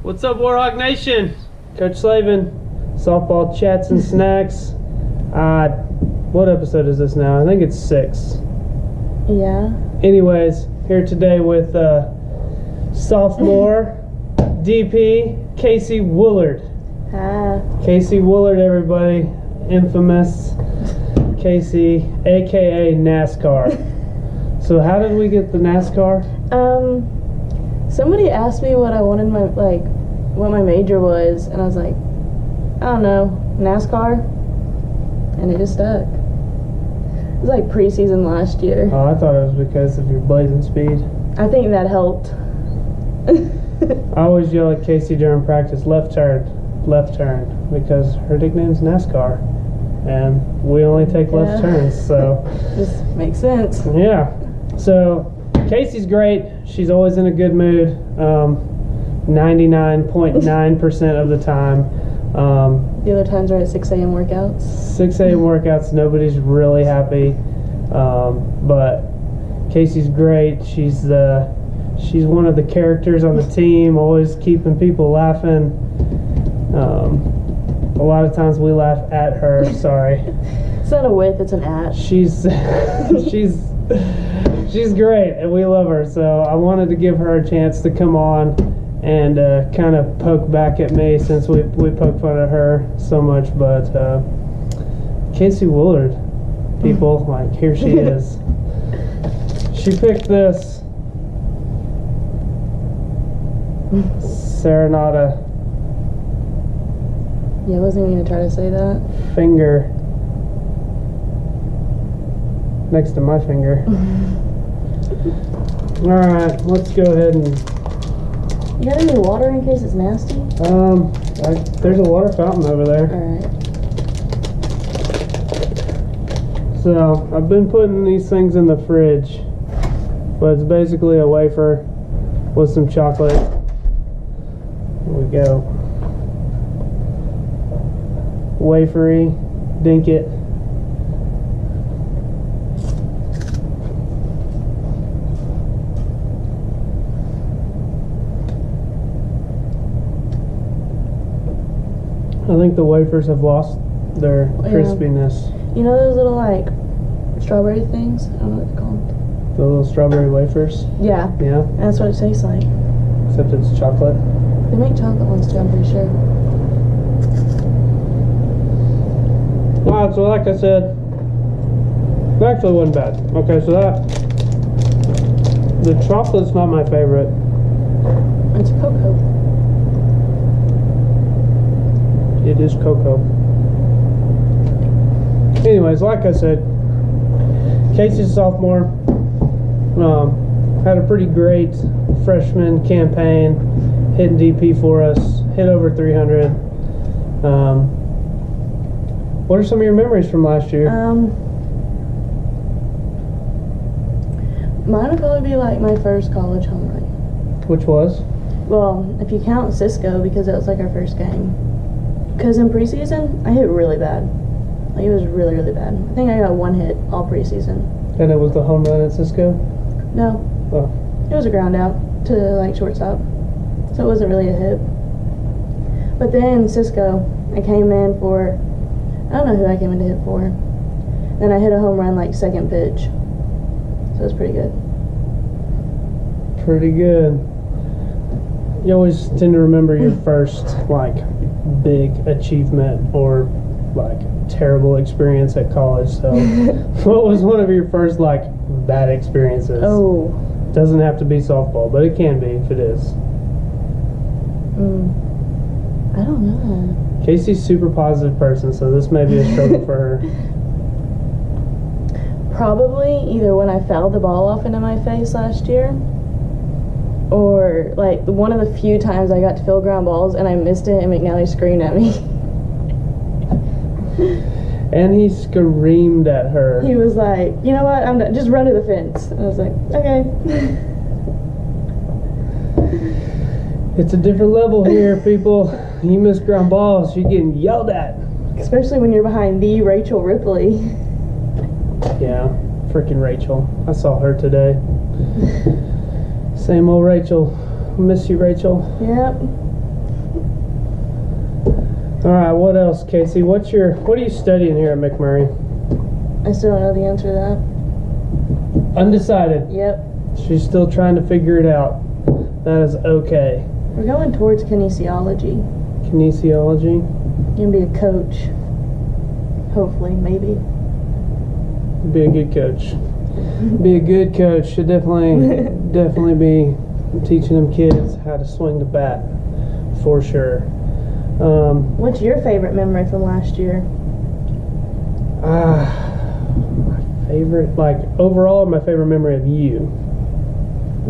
What's up, Warhawk Nation? Coach Slavin, softball chats and snacks. What episode is this now? I think it's 6. Yeah. Anyways, here today with sophomore DP Kasey Woolard. Hi. Kasey Woolard, everybody. Infamous Kasey, aka NASCAR. So how did we get the NASCAR? Somebody asked me what I wanted what my major was, and I was like, I don't know, NASCAR, and it just stuck. It was like preseason last year. Oh, I thought it was because of your blazing speed. I think that helped. I always yell at Kasey during practice, left turn, because her nickname's NASCAR, and we only take left turns, so. Just makes sense. Yeah, so Kasey's great. She's always in a good mood, 99.9% of the time. The other times are at 6 a.m. workouts. 6 a.m. workouts, nobody's really happy, but Kasey's great. She's one of the characters on the team, always keeping people laughing. A lot of times we laugh at her. Sorry. It's not a with, it's an at. She's great, and we love her. So I wanted to give her a chance to come on and kind of poke back at me, since we poke fun at her so much. But Kasey Woolard, people, like, here she is. She picked this Serenata. Yeah, I wasn't even going to try to say that. Finger next to my finger. Alright, let's go ahead and... You got any water in case it's nasty? There's a water fountain over there. Alright. So, I've been putting these things in the fridge, but it's basically a wafer with some chocolate. There we go. Wafery, dink it. I think the wafers have lost their crispiness. You know those little like strawberry things? I don't know what they're called. The little strawberry wafers? Yeah. Yeah? That's what it tastes like. Except it's chocolate. They make chocolate ones too, I'm pretty sure. Alright, so like I said, it actually wasn't bad. Okay, so the chocolate's not my favorite. It's cocoa. It is cocoa. Anyways, like I said, Kasey's a sophomore. Had a pretty great freshman campaign, hitting DP for us, hit over 300. What are some of your memories from last year? Mine would probably be like my first college home run. Which was? Well, if you count Cisco, because it was like our first game. Because in preseason, I hit really bad. Like, it was really, really bad. I think I got 1 hit all preseason. And it was the home run at Cisco? No. Oh. It was a ground out to like shortstop. So it wasn't really a hit. But then Cisco, I came in for, I don't know who I came in to hit for. Then I hit a home run like second pitch. So it was pretty good. Pretty good. You always tend to remember your first, like, big achievement or, like, terrible experience at college. So, what was one of your first, like, bad experiences? Oh. Doesn't have to be softball, but it can be if it is. I don't know. Kasey's a super positive person, so this may be a struggle for her. Probably either when I fouled the ball off into my face last year, or like one of the few times I got to field ground balls and I missed it and McNally screamed at me. And he screamed at her. He was like, you know what, I'm done. Just run to the fence. And I was like, okay. It's a different level here, people. You miss ground balls, you're getting yelled at. Especially when you're behind the Rachel Ripley. Yeah, freaking Rachel. I saw her today. Same old Rachel. Miss you, Rachel. Yep. All right, what else, Kasey? What are you studying here at McMurray? I still don't know the answer to that. Undecided. Yep. She's still trying to figure it out. That is okay. We're going towards kinesiology. Kinesiology? You're going to be a coach. Hopefully, maybe. Be a good coach. Be a good coach. Should definitely be teaching them kids how to swing the bat, for sure. What's your favorite memory from last year? My favorite, like overall, my favorite memory of you.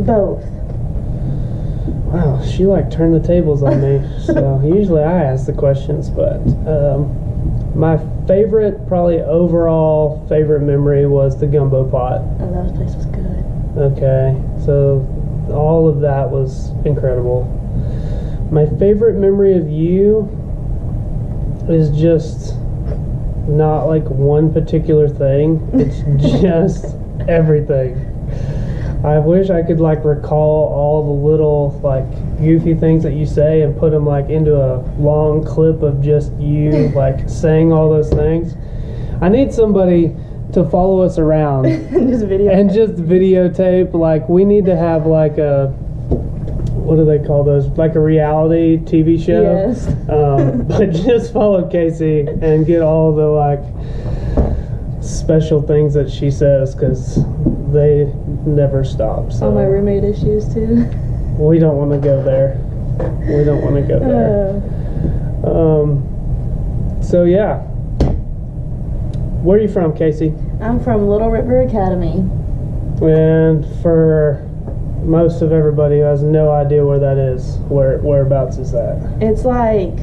Both. Wow, she like turned the tables on me. So usually I ask the questions, but my favorite, probably overall favorite memory was the gumbo pot. Oh, that place was good. Okay, so all of that was incredible. My favorite memory of you is just not like one particular thing. It's just everything. I wish I could like recall all the little like goofy things that you say and put them like into a long clip of just you like saying all those things. I need somebody to follow us around Just videotape. Like we need to have like a, what do they call those? Like a reality TV show. Yes. But just follow Kasey and get all the like special things that she says, because they never stop. So all my roommate issues too. we don't want to go there. We don't want to go there. So yeah. Where are you from, Kasey? I'm from Little River Academy. And for most of everybody who has no idea where that is, whereabouts is that? It's like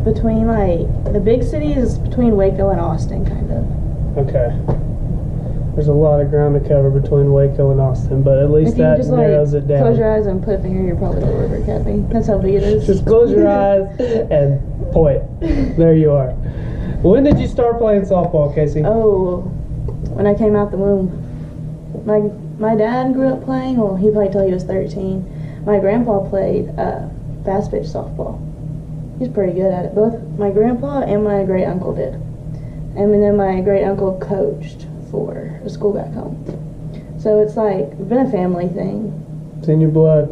between like the big cities, between Waco and Austin, kind of. Okay. There's a lot of ground to cover between Waco and Austin, but at least If you that just narrows it down. close your eyes and put a finger, you're probably Little River Academy. That's how big it is. Just close your eyes and point. There you are. When did you start playing softball, Kasey? Oh, when I came out the womb. My dad grew up playing. Well, he played till he was 13. My grandpa played fast pitch softball. He's pretty good at it. Both my grandpa and my great uncle did. And then my great uncle coached for a school back home. So it's like been a family thing. It's in your blood.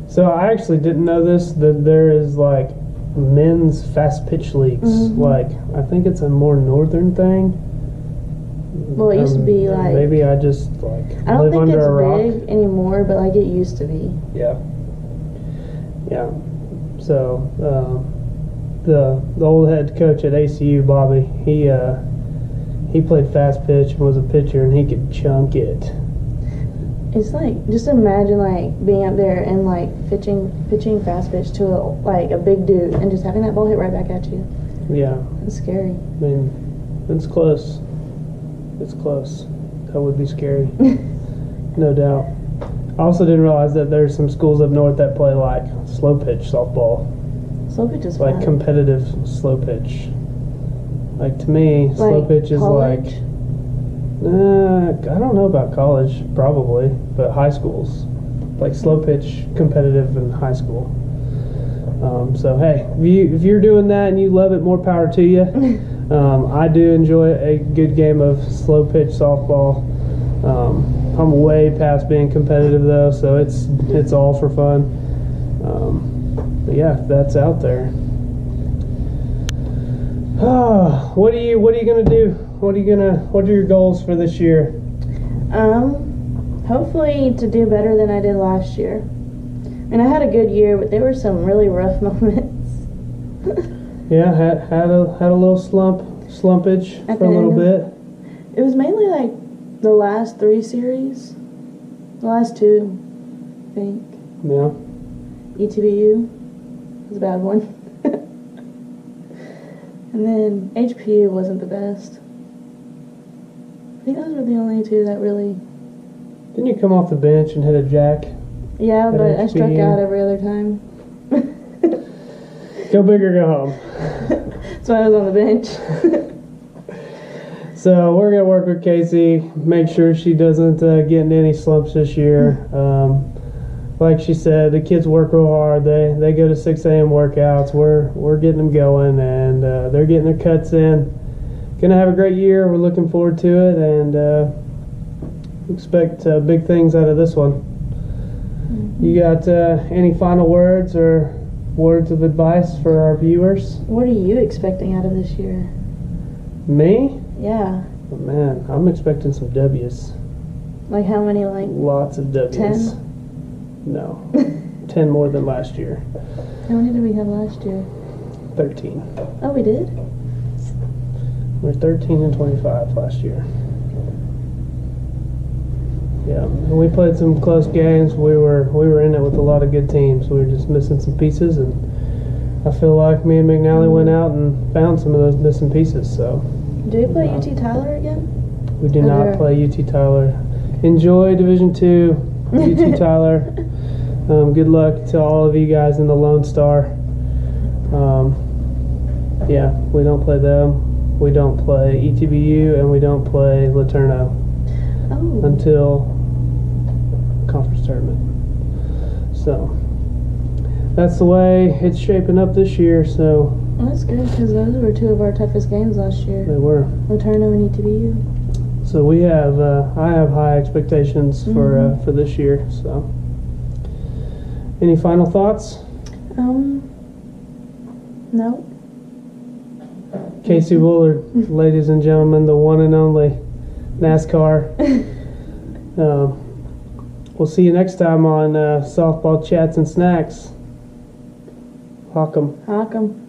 So I actually didn't know this, that there is like men's fast pitch leagues. Mm-hmm. Like I think it's a more northern thing. Well, it used to be like, maybe I just like I don't live think under it's a rock. big anymore, but like it used to be. Yeah. Yeah. So the old head coach at ACU, Bobby, he played fast pitch and was a pitcher, and he could chunk it. It's like, just imagine like being up there and like pitching fast pitch to a big dude and just having that ball hit right back at you. Yeah. It's scary. I mean, it's close. It's close. That would be scary. No doubt. I also didn't realize that there's some schools up north that play like slow pitch softball. Slow pitch is Like fun. competitive slow pitch. Like to me, slow Like pitch is college? like, I don't know about college, probably, but high schools. Like slow pitch competitive in high school. So hey, if you're doing that and you love it, more power to you. I do enjoy a good game of slow pitch softball. I'm way past being competitive though, so it's all for fun. But yeah, that's out there. What are you gonna do? What are your goals for this year? Hopefully to do better than I did last year. And I had a good year, but there were some really rough moments. Yeah, had a little slumpage At for a the little end bit. It was mainly like the last 3 series. The last 2, I think. Yeah. ETBU was a bad one. And then HPU wasn't the best. I think those were the only 2 that really... Didn't you come off the bench and hit a jack? Yeah, At but I struck HPU? out every other time. Go big or go home. So I was on the bench. So we're gonna work with Kasey, make sure she doesn't get into any slumps this year. like she said, the kids work real hard. They go to 6 a.m. workouts. We're getting them going, and they're getting their cuts in. Gonna have a great year. We're looking forward to it, and expect big things out of this one. You got any final words or words of advice for our viewers? What are you expecting out of this year? Me? Yeah. Oh, man, I'm expecting some W's. Like how many? Like Lots of W's. 10? No. 10 more than last year. How many did we have last year? 13. Oh, we did? We were 13 and 25 last year. Yeah, and we played some close games. We were in it with a lot of good teams. We were just missing some pieces, and I feel like me and McNally went out and found some of those missing pieces. So Do we play UT Tyler again? we do not play UT Tyler. Enjoy Division II, UT Tyler. Good luck to all of you guys in the Lone Star. Yeah, we don't play them. We don't play ETBU, and we don't play Laterno until conference tournament. So that's the way it's shaping up this year. So Well, that's good because those were two of our toughest games last year. they were. Laterno and ETBU. So we have I have high expectations for this year. So any final thoughts? No. Kasey Woolard, ladies and gentlemen, the one and only NASCAR. We'll see you next time on Softball Chats and Snacks. Hawk 'em. Hawk 'em.